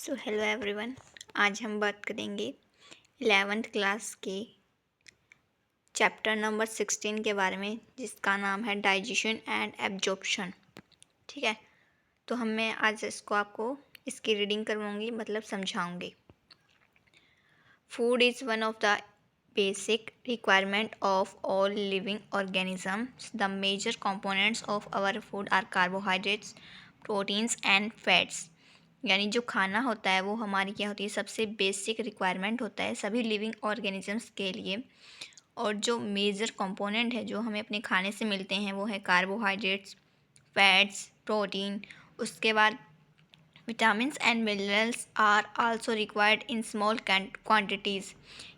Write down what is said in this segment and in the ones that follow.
So hello everyone. आज हम बात करेंगे 11th क्लास के चैप्टर नंबर 16 के बारे में, जिसका नाम है डाइजेशन एंड एब्जॉर्प्शन। ठीक है, तो मैं आज आपको इसकी रीडिंग करवाऊंगी, मतलब समझाऊंगी। Food is one of the basic requirement of all living organisms. The major components of our food are carbohydrates, proteins and fats. यानी जो खाना होता है वो हमारी क्या होती है, सबसे बेसिक रिक्वायरमेंट होता है सभी लिविंग ऑर्गेनिजम्स के लिए। और जो मेजर कंपोनेंट है जो हमें अपने खाने से मिलते हैं वो है कार्बोहाइड्रेट्स, फैट्स, प्रोटीन। उसके बाद vitamins and minerals are also required in small quantities.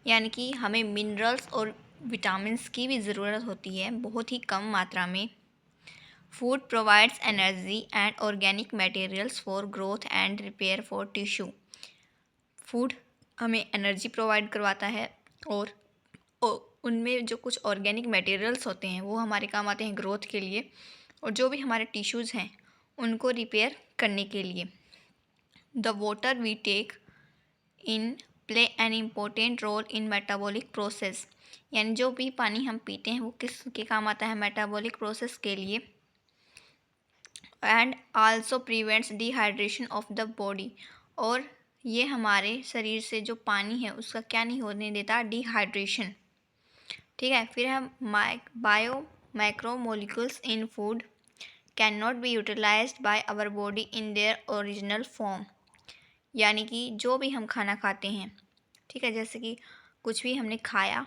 यानी कि हमें मिनरल्स और विटामिन्स की भी ज़रूरत होती है, बहुत ही कम मात्रा में। Food provides energy and organic materials for growth and repair for tissue. Food हमें एनर्जी प्रोवाइड करवाता है और उनमें जो कुछ ऑर्गेनिक मटेरियल्स होते हैं वो हमारे काम आते हैं ग्रोथ के लिए, और जो भी हमारे टिश्यूज़ हैं उनको रिपेयर करने के लिए। The water we take in play an important role in metabolic process. यानी जो भी पानी हम पीते हैं वो किसके काम आता है, मेटाबॉलिक प्रोसेस के लिए। And also prevents dehydration of the body. और ये हमारे शरीर से जो पानी है उसका क्या नहीं होने देता, डिहाइड्रेशन। ठीक है, फिर हम micro molecules in food can not be utilised by our body in their original form. यानी कि जो भी हम खाना खाते हैं, ठीक है, जैसे कि कुछ भी हमने खाया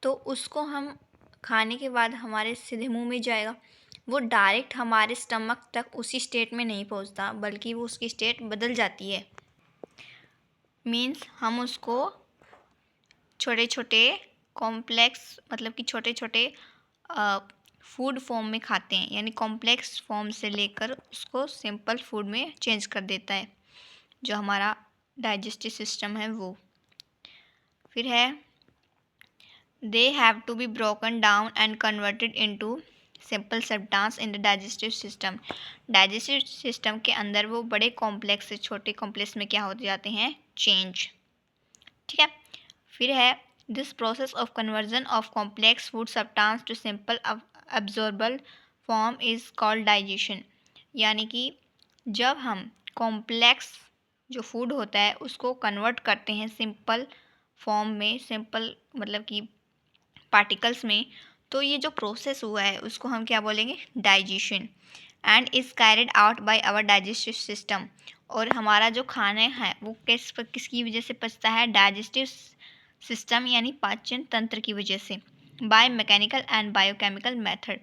तो उसको हम खाने के बाद हमारे सीधे मुंह में जाएगा, वो डायरेक्ट हमारे स्टमक तक उसी स्टेट में नहीं पहुंचता, बल्कि वो उसकी स्टेट बदल जाती है। मीन्स हम उसको छोटे छोटे कॉम्प्लेक्स, मतलब कि छोटे छोटे फूड फॉर्म में खाते हैं। यानी कॉम्प्लेक्स फॉर्म से लेकर उसको सिंपल फूड में चेंज कर देता है जो हमारा डाइजेस्टिव सिस्टम है वो। फिर है they have to be broken down and converted into simple substance in the digestive system. Digestive system के अंदर वो बड़े कॉम्प्लेक्स से छोटे कॉम्प्लेक्स में क्या हो जाते हैं, चेंज। ठीक है, फिर है this process of conversion of complex food substance to simple absorbable form is called digestion. यानी कि जब हम कॉम्प्लेक्स जो फूड होता है उसको कन्वर्ट करते हैं सिंपल फॉर्म में, सिंपल मतलब कि पार्टिकल्स में, तो ये जो प्रोसेस हुआ है उसको हम क्या बोलेंगे, digestion. And is carried out by our digestive system. और हमारा जो खाना है वो किसकी वजह से पचता है, डाइजेस्टिव सिस्टम यानी पाचन तंत्र की वजह से। By mechanical and biochemical method.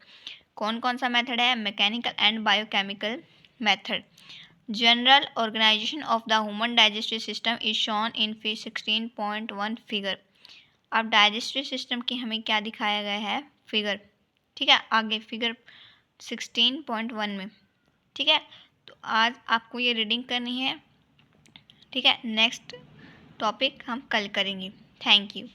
कौन कौन सा मेथड है, mechanical and biochemical method. General organisation of the human digestive system is shown in 16.1 figure. अब डाइजेस्टिव सिस्टम की हमें क्या दिखाया गया है, फिगर। ठीक है, आगे फिगर 16.1 में। ठीक है, तो आज आपको ये रीडिंग करनी है। ठीक है, नेक्स्ट टॉपिक हम कल करेंगे। Thank you.